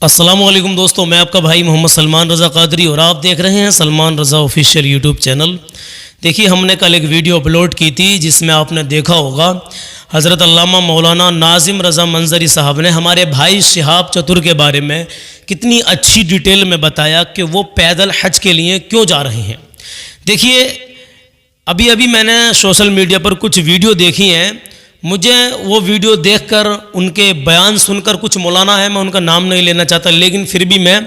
السلام علیکم دوستو، میں آپ کا بھائی محمد سلمان رضا قادری اور آپ دیکھ رہے ہیں سلمان رضا آفیشیل یوٹیوب چینل۔ دیکھیے، ہم نے کل ایک ویڈیو اپلوڈ کی تھی جس میں آپ نے دیکھا ہوگا حضرت علامہ مولانا ناظم رضا منظری صاحب نے ہمارے بھائی شہاب چتر کے بارے میں کتنی اچھی ڈیٹیل میں بتایا کہ وہ پیدل حج کے لیے کیوں جا رہے ہیں۔ دیکھیے، ابھی میں نے سوشل میڈیا پر کچھ ویڈیو دیکھی ہیں، مجھے وہ ویڈیو دیکھ کر ان کے بیان سن کر کچھ مولانا ہے، میں ان کا نام نہیں لینا چاہتا، لیکن پھر بھی میں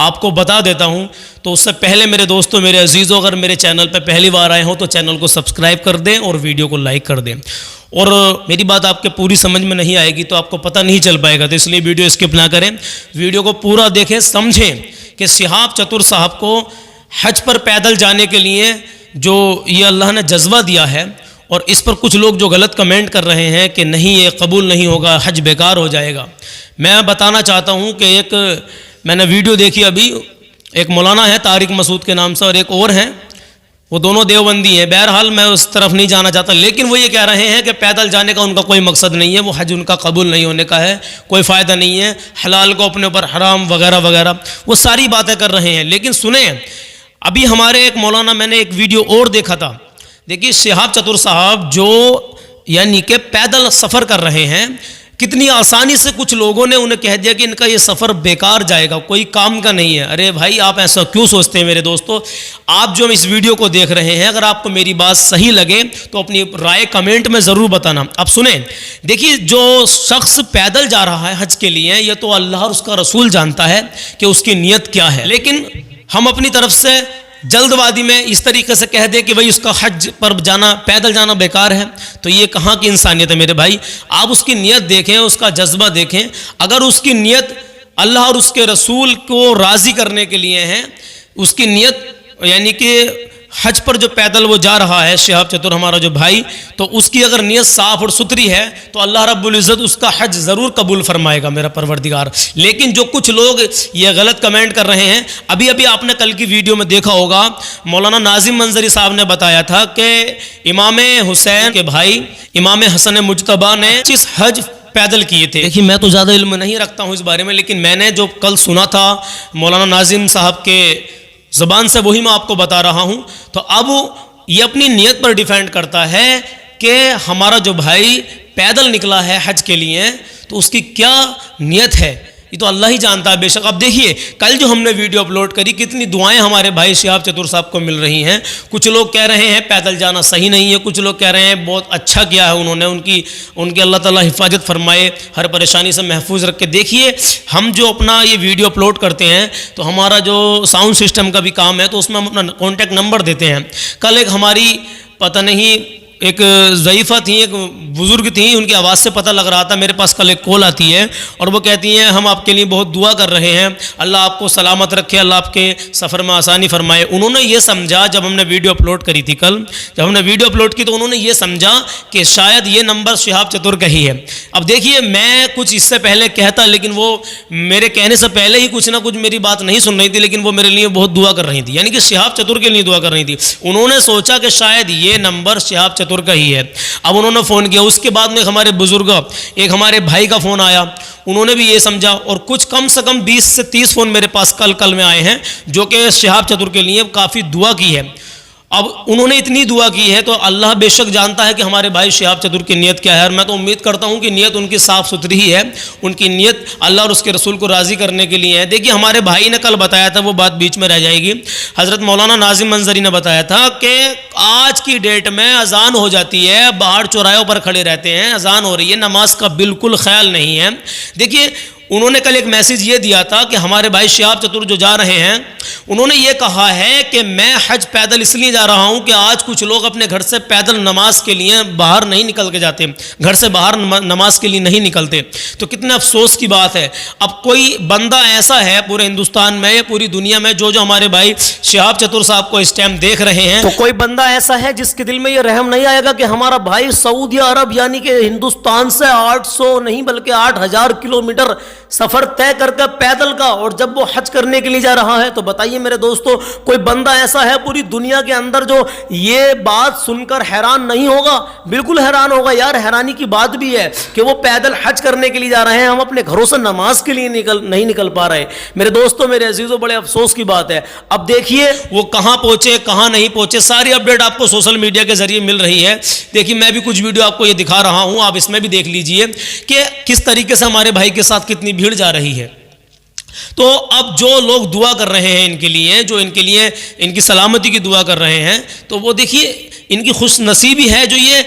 آپ کو بتا دیتا ہوں۔ تو اس سے پہلے میرے دوستوں، میرے عزیزوں، اگر میرے چینل پہ پہلی بار آئے ہوں تو چینل کو سبسکرائب کر دیں اور ویڈیو کو لائک کر دیں۔ اور میری بات آپ کے پوری سمجھ میں نہیں آئے گی تو آپ کو پتہ نہیں چل پائے گا، تو اس لیے ویڈیو اسکپ نہ کریں، ویڈیو کو پورا دیکھیں، سمجھیں کہ شہاب چتر صاحب کو حج پر پیدل جانے کے لیے جو یہ اللہ نے جذبہ دیا ہے، اور اس پر کچھ لوگ جو غلط کمنٹ کر رہے ہیں کہ نہیں یہ قبول نہیں ہوگا، حج بیکار ہو جائے گا۔ میں بتانا چاہتا ہوں کہ میں نے ویڈیو دیکھی ابھی، ایک مولانا ہے طارق مسعود کے نام سے اور ایک اور ہیں، وہ دونوں دیوبندی ہیں۔ بہرحال میں اس طرف نہیں جانا چاہتا، لیکن وہ یہ کہہ رہے ہیں کہ پیدل جانے کا ان کا کوئی مقصد نہیں ہے، وہ حج ان کا قبول نہیں ہونے کا ہے، کوئی فائدہ نہیں ہے، حلال کو اپنے اوپر حرام وغیرہ وغیرہ، وہ ساری باتیں کر رہے ہیں۔ لیکن سنیں، ابھی ہمارے ایک مولانا، میں نے ایک ویڈیو اور دیکھا تھا، دیکھیے شہاب چتر صاحب جو یعنی کہ پیدل سفر کر رہے ہیں، کتنی آسانی سے کچھ لوگوں نے انہیں کہہ دیا کہ ان کا یہ سفر بیکار جائے گا، کوئی کام کا نہیں ہے۔ ارے بھائی، آپ ایسا کیوں سوچتے ہیں میرے دوستو؟ آپ جو اس ویڈیو کو دیکھ رہے ہیں، اگر آپ کو میری بات صحیح لگے تو اپنی رائے کمنٹ میں ضرور بتانا۔ اب سنیں، دیکھیے جو شخص پیدل جا رہا ہے حج کے لیے، یہ تو اللہ اور اس کا رسول جانتا ہے کہ اس کی نیت کیا ہے، لیکن ہم اپنی طرف سے جلد بازی میں اس طریقے سے کہہ دے کہ بھئی اس کا حج پر جانا، پیدل جانا بیکار ہے، تو یہ کہاں کی انسانیت ہے میرے بھائی؟ آپ اس کی نیت دیکھیں، اس کا جذبہ دیکھیں۔ اگر اس کی نیت اللہ اور اس کے رسول کو راضی کرنے کے لیے ہے، اس کی نیت یعنی کہ حج پر جو پیدل وہ جا رہا ہے شہاب چتر ہمارا جو بھائی، تو اس کی اگر نیت صاف اور ستھری ہے تو اللہ رب العزت اس کا حج ضرور قبول فرمائے گا میرا پروردگار۔ لیکن جو کچھ لوگ یہ غلط کمنٹ کر رہے ہیں، ابھی آپ نے کل کی ویڈیو میں دیکھا ہوگا، مولانا ناظم منظری صاحب نے بتایا تھا کہ امام حسین کے بھائی امام حسن مجتبیٰ نے 25 حج پیدل کیے تھے۔ دیکھیے، میں تو زیادہ علم نہیں رکھتا ہوں اس بارے میں، لیکن میں نے جو کل سنا تھا مولانا ناظم صاحب کے زبان سے، وہی میں آپ کو بتا رہا ہوں۔ تو اب یہ اپنی نیت پر ڈیپینڈ کرتا ہے کہ ہمارا جو بھائی پیدل نکلا ہے حج کے لیے تو اس کی کیا نیت ہے، یہ تو اللہ ہی جانتا ہے بے شک۔ اب دیکھیے، کل جو ہم نے ویڈیو اپلوڈ کری، کتنی دعائیں ہمارے بھائی شہاب چتر صاحب کو مل رہی ہیں۔ کچھ لوگ کہہ رہے ہیں پیدل جانا صحیح نہیں ہے، کچھ لوگ کہہ رہے ہیں بہت اچھا کیا ہے انہوں نے، ان کی اللہ تعالیٰ حفاظت فرمائے، ہر پریشانی سے محفوظ رکھ کے۔ دیکھیے، ہم جو اپنا یہ ویڈیو اپلوڈ کرتے ہیں تو ہمارا جو ساؤنڈ سسٹم کا بھی کام ہے، تو اس میں ہم اپنا کانٹیکٹ نمبر دیتے ہیں۔ کل ایک ہماری پتہ نہیں ایک ضعیفہ تھیں، ایک بزرگ تھیں، ان کی آواز سے پتہ لگ رہا تھا، میرے پاس کل ایک کال آتی ہے اور وہ کہتی ہیں ہم آپ کے لیے بہت دعا کر رہے ہیں، اللہ آپ کو سلامت رکھے، اللہ آپ کے سفر میں آسانی فرمائے۔ انہوں نے یہ سمجھا، جب ہم نے ویڈیو اپلوڈ کری تھی کل، جب ہم نے ویڈیو اپلوڈ کی تو انہوں نے یہ سمجھا کہ شاید یہ نمبر شہاب چتر کا ہی ہے۔ اب دیکھیے، میں کچھ اس سے پہلے کہتا، لیکن وہ میرے کہنے سے پہلے ہی کچھ نہ کچھ میری بات نہیں سن رہی تھی، لیکن وہ میرے لیے بہت دعا کر رہی تھی، یعنی کہ شہاب چتر کے لیے دعا کر رہی تھی۔ انہوں نے سوچا کہ شاید یہ نمبر شہاب چتر کا ہی ہے۔ اب انہوں نے فون کیا، اس کے بعد میں ہمارے بزرگ، ایک ہمارے بھائی کا فون آیا، انہوں نے بھی یہ سمجھا، اور کچھ کم سے کم 20 سے 30 فون میرے پاس کل میں آئے ہیں جو کہ شہاب چتر کے لیے کافی دعا کی ہے۔ اب انہوں نے اتنی دعا کی ہے تو اللہ بے شک جانتا ہے کہ ہمارے بھائی شہاب چتر کی نیت کیا ہے، اور میں تو امید کرتا ہوں کہ نیت ان کی صاف ستھری ہی ہے، ان کی نیت اللہ اور اس کے رسول کو راضی کرنے کے لیے ہے۔ دیکھیے، ہمارے بھائی نے کل بتایا تھا، وہ بات بیچ میں رہ جائے گی، حضرت مولانا ناظم منظری نے بتایا تھا کہ آج کی ڈیٹ میں اذان ہو جاتی ہے، باہر چوراہوں پر کھڑے رہتے ہیں، اذان ہو رہی ہے، نماز کا بالکل خیال نہیں ہے۔ دیکھیے، انہوں نے کل ایک میسیج یہ دیا تھا کہ ہمارے بھائی شہاب چتر جو جا رہے ہیں، انہوں نے یہ کہا ہے کہ میں حج پیدل اس لیے جا رہا ہوں کہ آج کچھ لوگ اپنے گھر سے پیدل نماز کے لیے باہر نہیں نکل کے جاتے، گھر سے باہر نماز کے لیے نہیں نکلتے۔ تو کتنے افسوس کی بات ہے، اب کوئی بندہ ایسا ہے پورے ہندوستان میں یا پوری دنیا میں جو ہمارے بھائی شہاب چتر صاحب کو اس ٹائم دیکھ رہے ہیں، تو کوئی بندہ ایسا ہے جس کے دل میں یہ رحم نہیں آئے گا کہ ہمارا بھائی سعودی عرب یعنی کہ ہندوستان سے 800 نہیں بلکہ 8000 کلومیٹر سفر طے کر کے پیدل کا، اور جب وہ حج کرنے کے لیے جا رہا ہے تو بتائیے میرے دوستو، کوئی بندہ ایسا ہے پوری دنیا کے اندر جو یہ بات سن کر حیران نہیں ہوگا؟ بالکل حیران ہوگا یار۔ حیرانی کی بات بھی ہے کہ وہ پیدل حج کرنے کے لیے جا رہے ہیں، ہم اپنے گھروں سے نماز کے لیے نہیں نکل پا رہے۔ میرے دوستو، میرے عزیزو، بڑے افسوس کی بات ہے۔ اب دیکھیے وہ کہاں پہنچے کہاں نہیں پہنچے، ساری اپڈیٹ آپ کو سوشل میڈیا کے ذریعے مل رہی ہے۔ دیکھیے میں بھی کچھ ویڈیو آپ کو یہ دکھا رہا ہوں، آپ اس میں بھی دیکھ لیجئے کہ کس طریقے سے ہمارے بھائی کے ساتھ کتنی بھیڑ جا رہی ہے۔ تو اب جو لوگ دعا کر رہے ہیں ان کے لیے، جو ان کے لیے ان کی سلامتی کی دعا کر رہے ہیں، تو وہ دیکھیے ان کی خوش نصیبی ہے جو یہ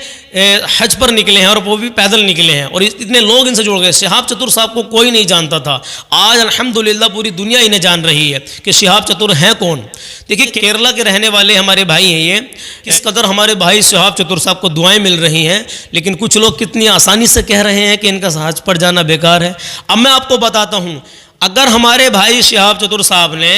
حج پر نکلے ہیں اور وہ بھی پیدل نکلے ہیں، اور اتنے لوگ ان سے جڑ گئے۔ شہاب چتر صاحب کو کوئی نہیں جانتا تھا، آج الحمدللہ پوری دنیا انہیں جان رہی ہے کہ شہاب چتر ہیں کون۔ دیکھیے کیرلا کے رہنے والے ہمارے بھائی ہیں یہ، اس قدر ہمارے بھائی شہاب چتر صاحب کو دعائیں مل رہی ہیں، لیکن کچھ لوگ کتنی آسانی سے کہہ رہے ہیں کہ ان کا حج پر جانا بیکار ہے۔ اب میں آپ کو بتاتا ہوں، اگر ہمارے بھائی شہاب چتر صاحب نے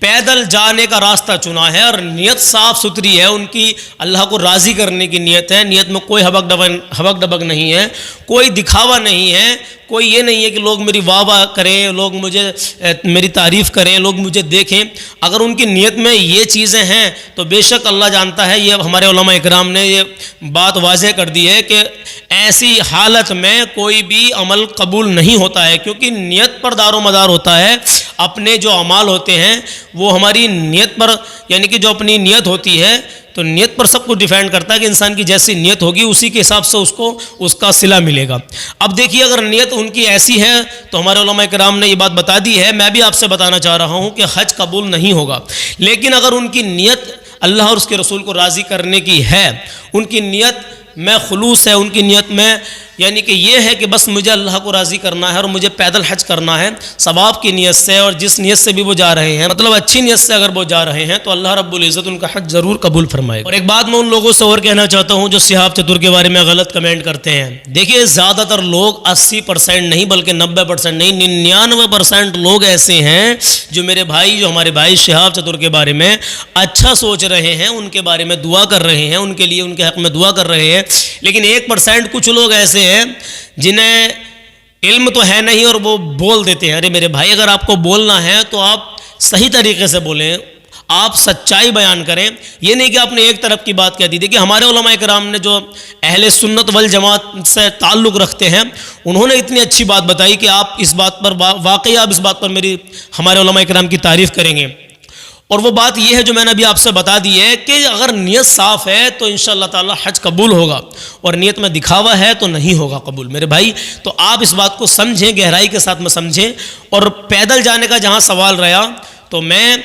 پیدل جانے کا راستہ چنا ہے اور نیت صاف ستھری ہے، ان کی اللہ کو راضی کرنے کی نیت ہے، نیت میں کوئی حبک ڈبک نہیں ہے، کوئی دکھاوا نہیں ہے، کوئی یہ نہیں ہے کہ لوگ میری واہ واہ کریں، لوگ مجھے میری تعریف کریں، لوگ مجھے دیکھیں۔ اگر ان کی نیت میں یہ چیزیں ہیں تو بے شک اللہ جانتا ہے، یہ ہمارے علماء اکرام نے یہ بات واضح کر دی ہے کہ ایسی حالت میں کوئی بھی عمل قبول نہیں ہوتا ہے، کیونکہ نیت پر دار و مدار ہوتا ہے۔ اپنے جو اعمال ہوتے ہیں وہ ہماری نیت پر، یعنی کہ جو اپنی نیت ہوتی ہے تو نیت پر سب کچھ ڈیپینڈ کرتا ہے کہ انسان کی جیسی نیت ہوگی اسی کے حساب سے اس کو اس کا صلہ ملے گا۔ اب دیکھیے اگر نیت ان کی ایسی ہے تو ہمارے علماء کرام نے یہ بات بتا دی ہے، میں بھی آپ سے بتانا چاہ رہا ہوں کہ حج قبول نہیں ہوگا۔ لیکن اگر ان کی نیت اللہ اور اس کے رسول کو راضی کرنے کی ہے، ان کی نیت میں خلوص ہے، ان کی نیت میں یعنی کہ یہ ہے کہ بس مجھے اللہ کو راضی کرنا ہے اور مجھے پیدل حج کرنا ہے ثواب کی نیت سے، اور جس نیت سے بھی وہ جا رہے ہیں، مطلب اچھی نیت سے اگر وہ جا رہے ہیں تو اللہ رب العزت ان کا حج ضرور قبول فرمائے گا۔ اور ایک بات میں ان لوگوں سے اور کہنا چاہتا ہوں جو شہاب چتر کے بارے میں غلط کمنٹ کرتے ہیں۔ دیکھیے زیادہ تر لوگ 80% نہیں بلکہ 90% نہیں 99% لوگ ایسے ہیں جو میرے بھائی، جو ہمارے بھائی شہاب چتر کے بارے میں اچھا سوچ رہے ہیں، ان کے بارے میں دعا کر رہے ہیں، ان کے لیے ان کے حق میں دعا کر رہے ہیں، لیکن 1% کچھ لوگ ایسے ہیں جنہیں علم تو ہے نہیں اور وہ بول دیتے ہیں۔ ارے میرے بھائی، اگر آپ کو بولنا ہے تو آپ صحیح طریقے سے بولیں، آپ سچائی بیان کریں، یہ نہیں کہ آپ نے ایک طرف کی بات کہہ دی۔ دیکھیے ہمارے علماء کرام نے جو اہل سنت والجماعت سے تعلق رکھتے ہیں، انہوں نے اتنی اچھی بات بتائی کہ آپ اس بات پر واقعی آپ اس بات پر میری ہمارے علماء کرام کی تعریف کریں گے۔ اور وہ بات یہ ہے جو میں نے ابھی آپ سے بتا دی ہے کہ اگر نیت صاف ہے تو انشاءاللہ تعالی حج قبول ہوگا، اور نیت میں دکھاوا ہے تو نہیں ہوگا قبول۔ میرے بھائی تو آپ اس بات کو سمجھیں، گہرائی کے ساتھ میں سمجھیں۔ اور پیدل جانے کا جہاں سوال رہا تو میں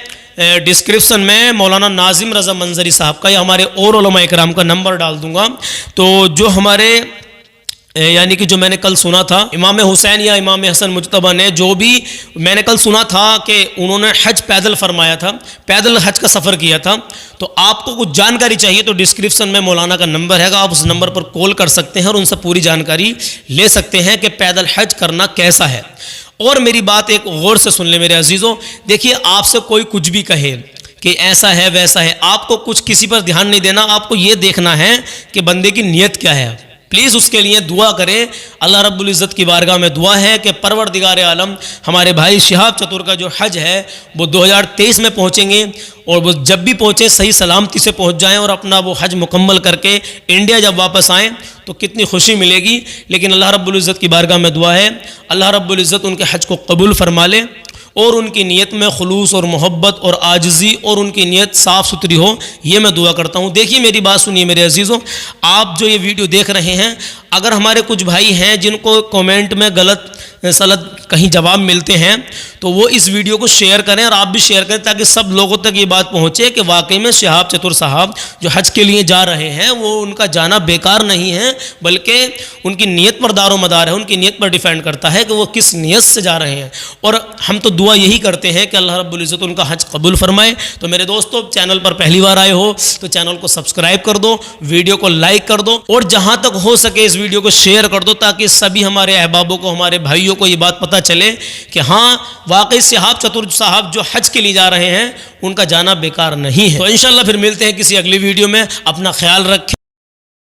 ڈسکرپشن میں مولانا ناظم رضا منظری صاحب کا یا ہمارے اور علماء اکرام کا نمبر ڈال دوں گا، تو جو ہمارے یعنی کہ جو میں نے کل سنا تھا امام حسین یا امام حسن مجتبیٰ نے، جو بھی میں نے کل سنا تھا کہ انہوں نے حج پیدل فرمایا تھا، پیدل حج کا سفر کیا تھا، تو آپ کو کچھ جانکاری چاہیے تو ڈسکرپشن میں مولانا کا نمبر ہے گا، آپ اس نمبر پر کال کر سکتے ہیں اور ان سے پوری جانکاری لے سکتے ہیں کہ پیدل حج کرنا کیسا ہے۔ اور میری بات ایک غور سے سن لیں میرے عزیزوں، دیکھیے آپ سے کوئی کچھ بھی کہے کہ ایسا ہے ویسا ہے، آپ کو کچھ کسی پر دھیان نہیں دینا، آپ کو یہ دیکھنا ہے کہ بندے کی نیت کیا ہے۔ پلیز اس کے لیے دعا کریں، اللہ رب العزت کی بارگاہ میں دعا ہے کہ پروردگار عالم ہمارے بھائی شہاب چتر کا جو حج ہے وہ 2023 میں پہنچیں گے، اور وہ جب بھی پہنچے صحیح سلامتی سے پہنچ جائیں اور اپنا وہ حج مکمل کر کے انڈیا جب واپس آئیں تو کتنی خوشی ملے گی۔ لیکن اللہ رب العزت کی بارگاہ میں دعا ہے اللہ رب العزت ان کے حج کو قبول فرما لے، اور ان کی نیت میں خلوص اور محبت اور عاجزی اور ان کی نیت صاف ستھری ہو، یہ میں دعا کرتا ہوں۔ دیکھیے میری بات سنیے میرے عزیزوں، آپ جو یہ ویڈیو دیکھ رہے ہیں، اگر ہمارے کچھ بھائی ہیں جن کو کومنٹ میں غلط سلط کہیں جواب ملتے ہیں تو وہ اس ویڈیو کو شیئر کریں، اور آپ بھی شیئر کریں تاکہ سب لوگوں تک یہ بات پہنچے کہ واقعی میں شہاب چتر صاحب جو حج کے لیے جا رہے ہیں وہ ان کا جانا بیکار نہیں ہے، بلکہ ان کی نیت پر دار و مدار ہے، ان کی نیت پر ڈیپینڈ کرتا ہے کہ وہ کس نیت سے جا رہے ہیں۔ اور ہم تو دعا یہی کرتے ہیں کہ اللہ رب العزت ان کا حج قبول فرمائے۔ تو میرے دوستو، چینل پر پہلی بار آئے ہو تو چینل کو سبسکرائب کر دو، ویڈیو کو لائک کر دو، اور جہاں تک ہو سکے اس ویڈیو کو شیئر کر دو تاکہ سبھی ہمارے احبابوں کو، ہمارے بھائیوں کو یہ بات پتہ چلے کہ ہاں واقعی شہاب چتر صاحب جو حج کے لیے جا رہے ہیں ان کا جانا بیکار نہیں ہے۔ تو انشاءاللہ پھر ملتے ہیں کسی اگلی ویڈیو میں، اپنا خیال رکھیں۔